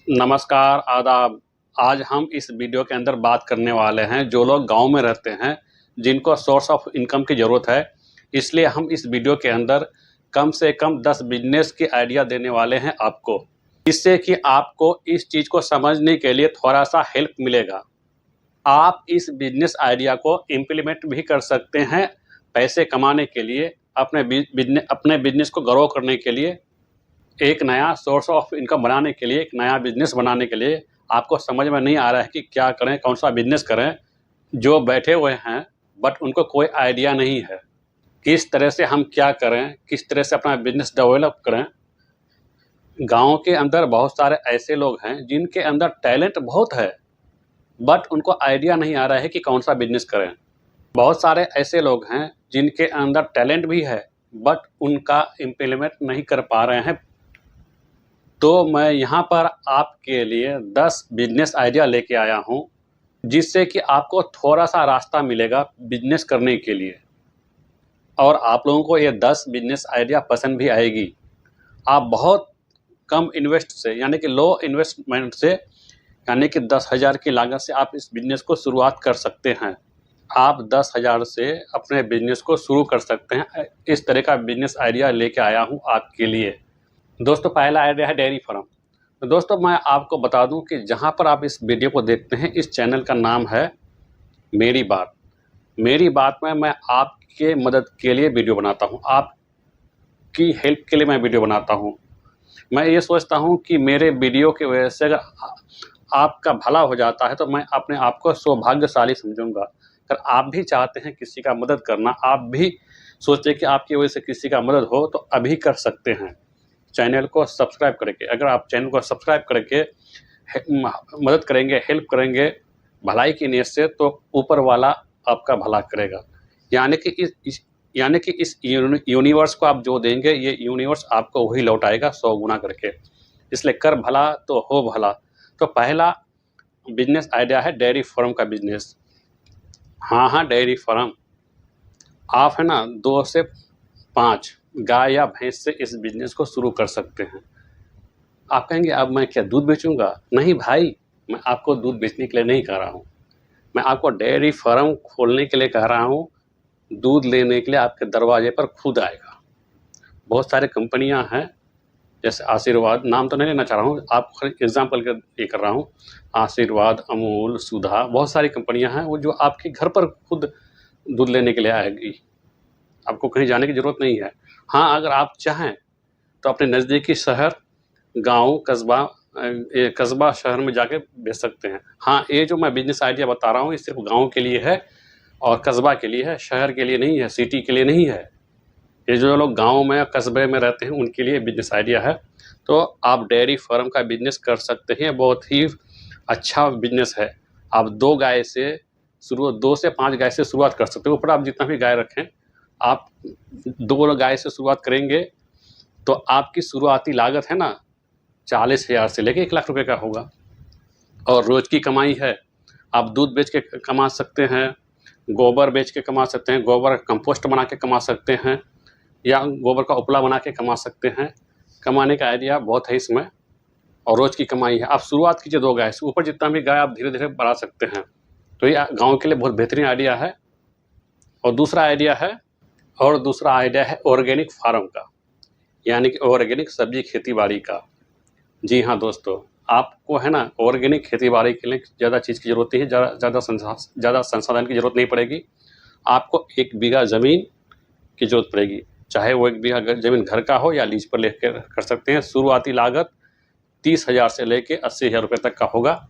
नमस्कार, आदाब। आज हम इस वीडियो के अंदर बात करने वाले हैं जो लोग गांव में रहते हैं, जिनको सोर्स ऑफ इनकम की ज़रूरत है। इसलिए हम इस वीडियो के अंदर कम से कम 10 बिजनेस की आइडिया देने वाले हैं आपको, जिससे कि आपको इस चीज़ को समझने के लिए थोड़ा-सा हेल्प मिलेगा। आप इस बिजनेस आइडिया को इम्प्लीमेंट भी कर सकते हैं पैसे कमाने के लिए, अपने बिजनेस को ग्रो करने के लिए, एक नया सोर्स ऑफ इनकम बनाने के लिए, एक नया बिजनेस बनाने के लिए। आपको समझ में नहीं आ रहा है कि क्या करें, कौन सा बिजनेस करें। जो बैठे हुए हैं बट उनको कोई आइडिया नहीं है किस तरह से हम क्या करें, किस तरह से अपना बिजनेस डेवलप करें। गांव के अंदर बहुत सारे ऐसे लोग हैं जिनके अंदर टैलेंट बहुत है, बट उनको आइडिया नहीं आ रहा है कि कौन सा बिजनेस करें। बहुत सारे ऐसे लोग हैं जिनके अंदर टैलेंट भी है, बट उनका इम्प्लीमेंट नहीं कर पा रहे हैं। तो मैं यहाँ पर आपके लिए 10 बिजनेस आइडिया लेके आया हूँ, जिससे कि आपको थोड़ा-सा रास्ता मिलेगा बिजनेस करने के लिए, और आप लोगों को ये 10 बिजनेस आइडिया पसंद भी आएगी। आप बहुत कम इन्वेस्ट से, यानी कि लो इन्वेस्टमेंट से, यानी कि 10,000 की लागत से आप इस बिजनेस को शुरुआत कर सकते हैं। आप 10,000 से अपने बिजनेस को शुरू कर सकते हैं। इस तरह का बिजनेस आइडिया लेके आया हूँ आपके लिए। दोस्तों, पहला आइडिया है डेयरी फार्म। तो दोस्तों, मैं आपको बता दूं कि जहां पर आप इस वीडियो को देखते हैं, इस चैनल का नाम है मेरी बात। मेरी बात में मैं आपके मदद के लिए वीडियो बनाता हूं, आपकी हेल्प के लिए मैं वीडियो बनाता हूं। मैं ये सोचता हूं कि मेरे वीडियो की वजह से अगर आपका भला हो जाता है तो मैं अपने आप को सौभाग्यशाली समझूंगा। अगर आप भी चाहते हैं किसी का मदद करना, आप भी सोचते कि आपकी वजह से किसी का मदद हो, तो अभी कर सकते हैं चैनल को सब्सक्राइब करके। अगर आप चैनल को सब्सक्राइब करके मदद करेंगे, हेल्प करेंगे भलाई की नीयत से, तो ऊपर वाला आपका भला करेगा। यानी कि इस यूनिवर्स को आप जो देंगे, ये यूनिवर्स आपको वही लौटाएगा 100 गुना करके। इसलिए कर भला तो हो भला। तो पहला बिजनेस आइडिया है डेयरी फार्म का बिजनेस। हाँ, डेयरी फार्म। आप है ना 2 से 5 गाय या भैंस से इस बिजनेस को शुरू कर सकते हैं। आप कहेंगे अब मैं क्या दूध बेचूंगा? नहीं भाई, मैं आपको दूध बेचने के लिए नहीं कह रहा हूँ, मैं आपको डेयरी फार्म खोलने के लिए कह रहा हूँ। दूध लेने के लिए आपके दरवाजे पर खुद आएगा। बहुत सारे कंपनियां हैं, जैसे आशीर्वाद, नाम तो नहीं लेना चाह रहा हूँ, आपको एग्जाम्पल के ये कर रहा हूँ। आशीर्वाद, अमूल, सुधा, बहुत सारी कंपनियां हैं वो जो आपके घर पर खुद दूध लेने के लिए आएगी। आपको कहीं जाने की ज़रूरत नहीं है। हाँ, अगर आप चाहें तो अपने नज़दीकी शहर, गांव, कस्बा, शहर में जाके बेच सकते हैं। हाँ, ये जो मैं बिजनेस आइडिया बता रहा हूँ, ये सिर्फ गांव के लिए है और कस्बा के लिए है, शहर के लिए नहीं है, सिटी के लिए नहीं है। ये जो लोग गांव में, कस्बे में रहते हैं, उनके लिए बिजनेस आइडिया है। तो आप डेयरी फार्म का बिजनेस कर सकते हैं, बहुत ही अच्छा बिजनेस है। आप 2 से 5 गाय से शुरुआत कर सकते हो। ऊपर आप जितना भी गाय रखें, आप 2 गाय से शुरुआत करेंगे तो आपकी शुरुआती लागत है ना 40,000 से लेके 1 लाख रुपए का होगा। और रोज की कमाई है, आप दूध बेच के कमा सकते हैं, गोबर बेच के कमा सकते हैं, गोबर कंपोस्ट बना के कमा सकते हैं, या गोबर का उपला बना के कमा सकते हैं। कमाने का आइडिया बहुत है इसमें, और रोज की कमाई है। आप शुरुआत कीजिए 2 गाय से, ऊपर जितना भी गाय आप धीरे धीरे बढ़ा सकते हैं। तो ये गाँव के लिए बहुत बेहतरीन आइडिया है। और दूसरा आइडिया है ऑर्गेनिक फार्म का, यानी कि ऑर्गेनिक सब्जी खेती बाड़ी का। जी हाँ दोस्तों, आपको है ना ऑर्गेनिक खेती बाड़ी के लिए ज़्यादा चीज़ की ज़रूरत नहीं है, ज़्यादा संसाधन की ज़रूरत नहीं पड़ेगी। आपको 1 बीघा ज़मीन की ज़रूरत पड़ेगी, चाहे वो 1 बीघा ज़मीन घर का हो या लीज पर लेकर कर सकते हैं। शुरुआती लागत 30,000 से लेके 80,000 रुपये तक का होगा।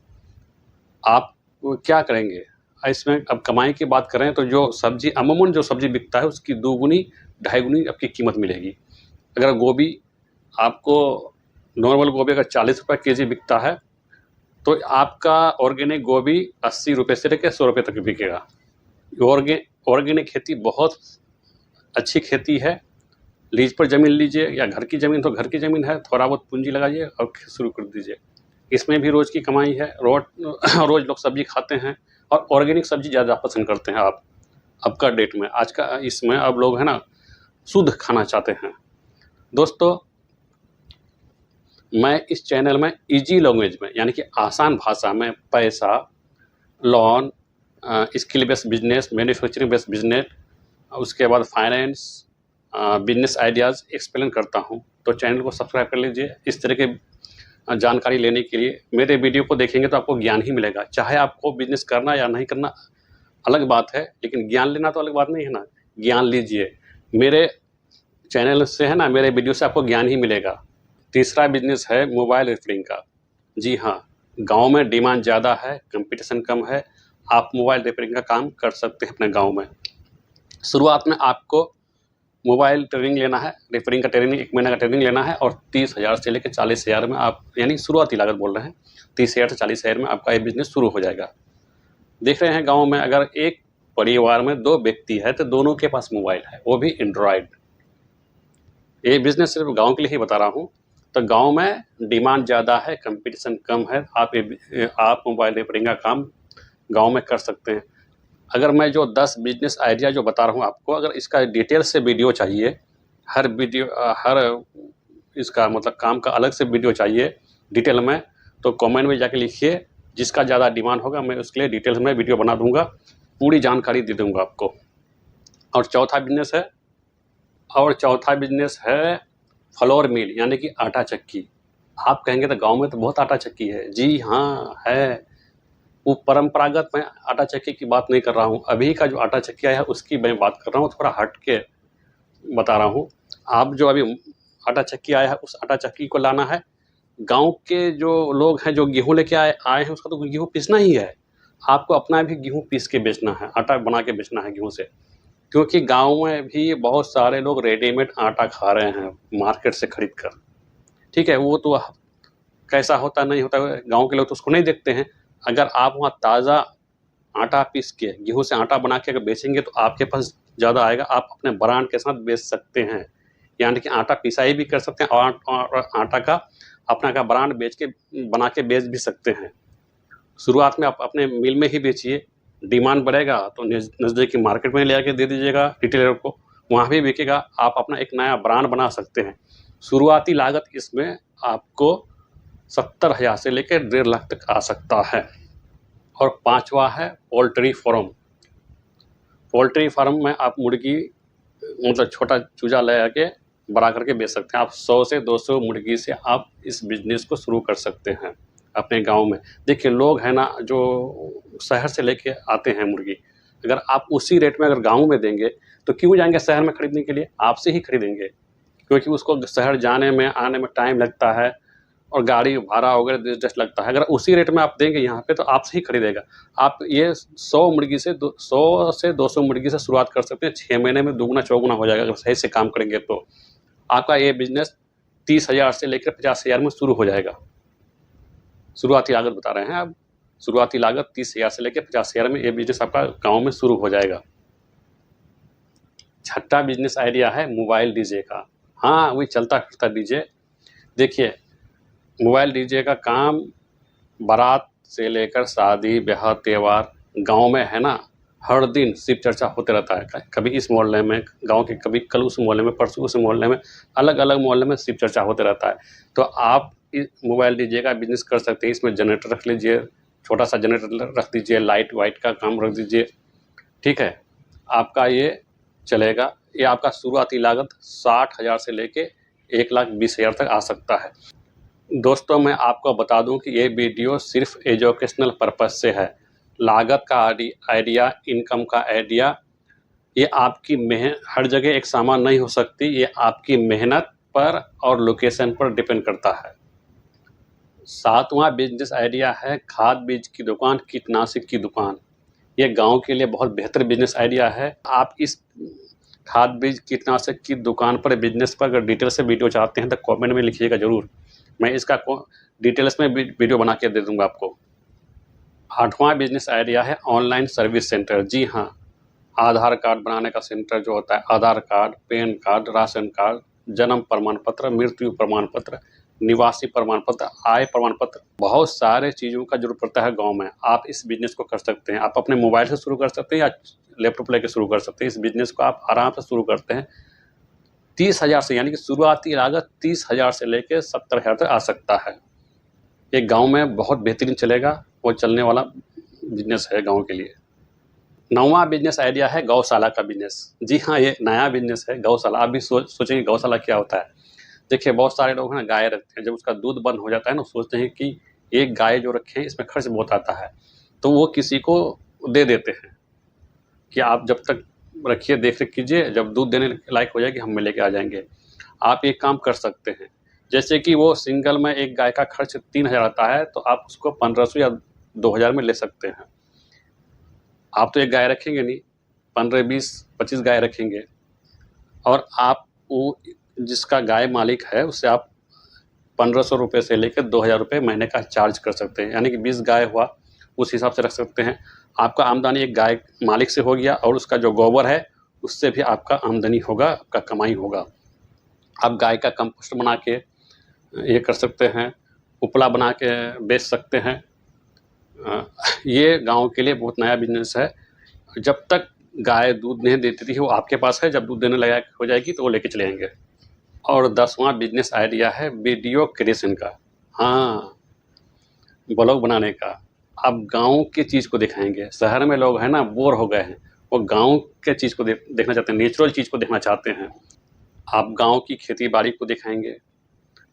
आप क्या करेंगे इसमें? अब कमाई की बात करें तो जो सब्जी, अमूमन जो सब्जी बिकता है उसकी 2 गुनी 2.5 गुनी आपकी कीमत मिलेगी। अगर गोभी, आपको नॉर्मल गोभी अगर 40 रुपये के जी बिकता है, तो आपका ऑर्गेनिक गोभी 80 रुपये से लेकर 100 रुपये तक बिकेगा। ऑर्गेनिक खेती बहुत अच्छी खेती है। लीज पर ज़मीन लीजिए या घर की ज़मीन, तो घर की ज़मीन है, थोड़ा बहुत पूंजी लगाइए और शुरू कर दीजिए। इसमें भी रोज़ की कमाई है। रोज़ लोग सब्जी खाते हैं और ऑर्गेनिक सब्जी ज़्यादा पसंद करते हैं। आप अब का डेट में, आज का इसमें अब लोग है ना शुद्ध खाना चाहते हैं। दोस्तों, मैं इस चैनल में इजी लैंग्वेज में यानी कि आसान भाषा में पैसा, loan, skill based business, manufacturing based business, उसके बाद फाइनेंस, बिजनेस आइडियाज़ एक्सप्लेन करता हूं। तो चैनल को सब्सक्राइब कर लीजिए। इस तरह के जानकारी लेने के लिए मेरे वीडियो को देखेंगे तो आपको ज्ञान ही मिलेगा। चाहे आपको बिजनेस करना या नहीं करना अलग बात है, लेकिन ज्ञान लेना तो अलग बात नहीं है ना। ज्ञान लीजिए मेरे चैनल से, है ना, मेरे वीडियो से आपको ज्ञान ही मिलेगा। तीसरा बिजनेस है मोबाइल रिपेयरिंग का। जी हाँ, गांव में डिमांड ज़्यादा है, कंपटीशन कम है, आप मोबाइल रिपेयरिंग का काम कर सकते हैं अपने गांव में। शुरुआत में आपको मोबाइल ट्रेनिंग लेना है, रिपेयरिंग का ट्रेनिंग 1 महीने का ट्रेनिंग लेना है और 30,000 से लेकर 40,000 में आप, यानी शुरुआती लागत बोल रहे हैं, 30,000 से 40,000 में आपका ये बिजनेस शुरू हो जाएगा। देख रहे हैं गाँव में अगर एक परिवार में 2 व्यक्ति है तो दोनों के पास मोबाइल है, वो भी एंड्रॉयड। ये बिजनेस सिर्फ गांव के लिए ही बता रहा हूँ। तो गांव में डिमांड ज़्यादा है, कंपटीशन कम है, आप मोबाइल रिपेयरिंग का काम गांव में कर सकते हैं। अगर मैं जो 10 बिजनेस आइडिया जो बता रहा हूँ आपको, अगर इसका डिटेल से वीडियो चाहिए, हर इसका मतलब काम का अलग से वीडियो चाहिए डिटेल में, तो कमेंट में जाके लिखिए। जिसका ज़्यादा डिमांड होगा मैं उसके लिए डिटेल्स में वीडियो बना दूंगा, पूरी जानकारी दे दूंगा आपको। और चौथा बिजनेस है फ्लोर मिल, यानी कि आटा चक्की। आप कहेंगे तो गांव में तो बहुत आटा चक्की है। जी हाँ है, वो परंपरागत, मैं आटा चक्की की बात नहीं कर रहा हूँ। अभी का जो आटा चक्की है उसकी मैं बात कर रहा हूँ, थोड़ा हट के बता रहा हूँ। आप जो अभी आटा चक्की आया है उस आटा चक्की को लाना है। गांव के जो लोग हैं जो गेहूँ लेके आए हैं, उसका तो गेहूँ पीसना ही है। आपको अपना भी गेहूँ पीस के बेचना है, आटा बना के बेचना है गेहूँ से। क्योंकि गांव में भी बहुत सारे लोग रेडीमेड आटा खा रहे हैं मार्केट से खरीद कर। ठीक है, वो तो कैसा होता नहीं होता, गांव के लोग तो उसको नहीं देखते हैं। अगर आप वहाँ ताज़ा आटा पीस के गेहूं से आटा बना के अगर बेचेंगे तो आपके पास ज़्यादा आएगा, आप अपने ब्रांड के साथ बेच सकते हैं। यानी कि आटा पिसाई भी कर सकते हैं और आटा का अपना का ब्रांड बेच के बना के बेच भी सकते हैं। शुरुआत में आप अपने मिल में ही बेचिए, डिमांड बढ़ेगा तो नज़दीकी मार्केट में ले आके दे दीजिएगा रिटेलर को, वहाँ भी बिकेगा। आप अपना एक नया ब्रांड बना सकते हैं। शुरुआती लागत इसमें आपको 70,000 से लेकर 1.5 लाख तक आ सकता है। और पांचवा है पोल्ट्री फार्म। पोल्ट्री फार्म में आप मुर्गी, मतलब छोटा चूजा ले आके बड़ा करके बेच सकते हैं। आप 100 से 200 मुर्गी से आप इस बिजनेस को शुरू कर सकते हैं अपने गांव में। देखिए लोग हैं ना जो शहर से लेके आते हैं मुर्गी, अगर आप उसी रेट में अगर गांव में देंगे तो क्यों जाएंगे शहर में खरीदने के लिए, आपसे ही खरीदेंगे। क्योंकि उसको शहर जाने में आने में टाइम लगता है और गाड़ी भाड़ा वगैरह जस्ट लगता है। अगर उसी रेट में आप देंगे यहाँ पे तो आपसे ही खरीदेगा। आप ये 100 से 200 मुर्गी से शुरुआत कर सकते हैं। 6 महीने में दुगना चौगुना हो जाएगा अगर सही से काम करेंगे तो। आपका ये बिजनेस 30,000 से लेकर 50,000 में शुरू हो जाएगा। शुरुआती लागत बता रहे हैं आप, शुरुआती लागत 30,000 से लेकर 50,000 में ये बिजनेस आपका गाँव में शुरू हो जाएगा। छठा बिजनेस आइडिया है मोबाइल डीजे का। हाँ, वही चलता फिरता डीजे। देखिए मोबाइल डीजे का काम बारात से लेकर शादी ब्याह त्यौहार गांव में, है ना, हर दिन शिव चर्चा होते रहता है। कभी इस मोहल्ले में गांव के, कभी कल उस मोहल्ले में, परसों उस मोहल्ले में, अलग अलग मोहल्ले में शिव चर्चा होते रहता है। तो आप इस मोबाइल डीजे का बिजनेस कर सकते हैं। इसमें जनरेटर रख लीजिए, छोटा सा जनरेटर रख दीजिए, लाइट वाइट का काम रख दीजिए। ठीक है, आपका ये चलेगा। ये आपका शुरुआती लागत 60,000 से लेके 1,20,000 तक आ सकता है। दोस्तों मैं आपको बता दूं कि ये वीडियो सिर्फ एजुकेशनल पर्पस से है। लागत का आइडिया, इनकम का आइडिया, ये आपकी हर जगह एक सामान नहीं हो सकती। ये आपकी मेहनत पर और लोकेशन पर डिपेंड करता है। 7वां बिजनेस आइडिया है खाद बीज की दुकान, कीटनाशक की दुकान। ये गांव के लिए बहुत बेहतर बिजनेस आइडिया है। आप इस खाद बीज कीटनाशक की दुकान पर, बिजनेस पर अगर डिटेल से वीडियो चाहते हैं तो कमेंट में लिखिएगा ज़रूर, मैं इसका डिटेल्स में वीडियो बना के दे दूंगा आपको। 8वां बिजनेस आइडिया है ऑनलाइन सर्विस सेंटर। जी हाँ, आधार कार्ड बनाने का सेंटर जो होता है, Aadhaar card, PAN card, ration card, जन्म प्रमाण पत्र, मृत्यु प्रमाण पत्र, निवासी प्रमाण पत्र, आय प्रमाण पत्र, बहुत सारे चीज़ों का जरूरत पड़ता है गांव में। आप इस बिजनेस को कर सकते हैं। आप अपने मोबाइल से शुरू कर सकते हैं या लैपटॉप लेके शुरू कर सकते हैं। इस बिजनेस को आप आराम से शुरू करते हैं। 30,000 से, यानी कि शुरुआती लागत 30,000 से लेकर 70,000 तक आ सकता है। एक गांव में बहुत बेहतरीन चलेगा, वो चलने वाला बिजनेस है गांव के लिए। 9वां बिजनेस आइडिया है गौशाला का बिजनेस। जी हाँ, ये नया बिजनेस है गौशाला। आप भी सोचेंगे गौशाला क्या होता है। देखिए, बहुत सारे लोग हैं ना गाय रखते हैं, जब उसका दूध बंद हो जाता है ना, सोचते हैं कि एक गाय जो रखे हैं इसमें खर्च बहुत आता है, तो वो किसी को दे देते हैं कि आप जब तक रखिए, देख रेख कीजिए, जब दूध देने लायक हो जाएगी हम लेके आ जाएंगे। आप एक काम कर सकते हैं, जैसे कि वो सिंगल में एक गाय का खर्च 3,000 आता है, तो आप उसको 1500 या 2,000 में ले सकते हैं। आप तो एक गाय रखेंगे नहीं, 15, 20, 25 गाय रखेंगे, और आप वो जिसका गाय मालिक है उससे आप 1,500 रुपये से लेकर 2,000 रुपये महीने का चार्ज कर सकते हैं, यानी कि 20 गाय हुआ, उस हिसाब से रख सकते हैं। आपका आमदनी एक गाय मालिक से हो गया, और उसका जो गोबर है उससे भी आपका आमदनी होगा, आपका कमाई होगा। आप गाय का कंपोस्ट बना के ये कर सकते हैं, उपला बना के बेच सकते हैं। ये गांव के लिए बहुत नया बिजनेस है। जब तक गाय दूध नहीं देती थी वो आपके पास है, जब दूध देने लायक हो जाएगी तो वो लेके चले जाएंगे। और 10वां बिजनेस आइडिया है वीडियो क्रिएशन का। हाँ, ब्लॉग बनाने का। आप गांव की चीज़ को दिखाएंगे। शहर में लोग हैं ना बोर हो गए हैं, वो गांव के चीज़ को देखना चाहते हैं, नेचुरल चीज़ को देखना चाहते हैं। आप गांव की खेती बाड़ी को दिखाएंगे,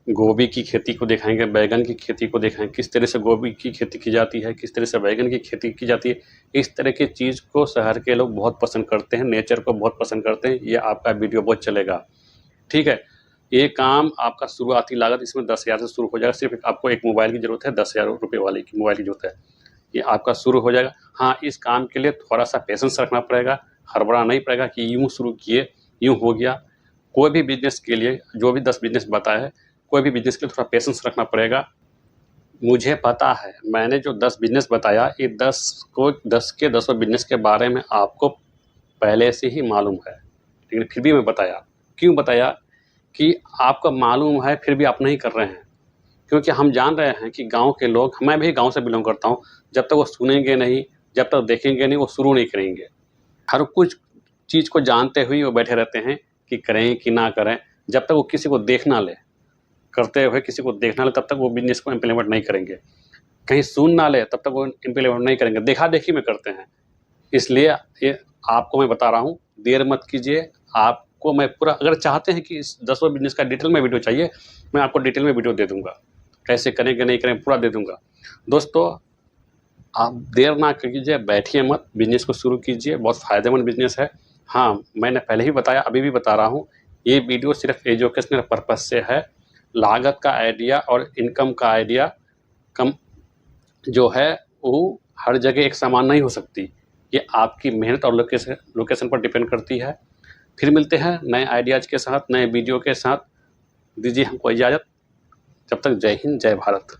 गोभी की खेती को दिखाएंगे, बैगन की खेती को दिखाएंगे, किस तरह से गोभी की खेती की जाती है, किस तरह से बैगन की खेती की जाती है। इस तरह की चीज़ को शहर के लोग बहुत पसंद करते हैं, नेचर को बहुत पसंद करते हैं। ये आपका वीडियो बहुत चलेगा, ठीक है। ये काम आपका शुरुआती लागत इसमें 10,000 से शुरू हो जाएगा। सिर्फ आपको एक मोबाइल की ज़रूरत है, 10,000 रुपये वाली की मोबाइल की ज़रूरत है, ये आपका शुरू हो जाएगा। हाँ, इस काम के लिए थोड़ा सा पेशेंस रखना पड़ेगा, हड़बड़ा नहीं पड़ेगा कि यूँ शुरू किए यूँ हो गया। कोई भी बिजनेस के लिए, जो भी 10 बिजनेस बताए हैं, कोई भी बिजनेस के लिए थोड़ा पेशेंस रखना पड़ेगा। मुझे पता है, मैंने जो 10 बिजनेस बताया, ये 10 के 10 बिजनेस के बारे में आपको पहले से ही मालूम है, लेकिन फिर भी मैं बताया। क्यों बताया? कि आपको मालूम है फिर भी आप नहीं कर रहे हैं, क्योंकि हम जान रहे हैं कि गांव के लोग, मैं भी गांव से बिलोंग करता हूं, जब तक वो सुनेंगे नहीं, जब तक देखेंगे नहीं, वो शुरू नहीं करेंगे। हर कुछ चीज़ को जानते हुए वो बैठे रहते हैं कि करें कि ना करें। जब तक वो किसी को देख ना ले, करते हुए किसी को देखना ले, तब तक वो बिजनेस को इम्प्लीमेंट नहीं करेंगे। कहीं सुन ना ले, तब तक वो इम्प्लीमेंट नहीं करेंगे। देखा देखी में करते हैं। इसलिए ये आपको मैं बता रहा हूँ, देर मत कीजिए। आपको मैं पूरा, अगर चाहते हैं कि इस 10 बिजनेस का डिटेल में वीडियो चाहिए, मैं आपको डिटेल में वीडियो दे दूंगा, कैसे करेंगे नहीं करें पूरा दे दूंगा। दोस्तों, आप देर ना कीजिए, बैठिए मत, बिजनेस को शुरू कीजिए। बहुत फ़ायदेमंद बिजनेस है। हाँ, मैंने पहले ही बताया, अभी भी बता रहा हूँ, ये वीडियो सिर्फ एजुकेशनल पर्पज़ से है। लागत का आइडिया और इनकम का आइडिया कम जो है वो हर जगह एक समान नहीं हो सकती। ये आपकी मेहनत और लोकेशन पर डिपेंड करती है। फिर मिलते हैं नए आइडियाज़ के साथ, नए वीडियो के साथ। दीजिए हमको इजाज़त। जब तक जय हिंद, जय भारत।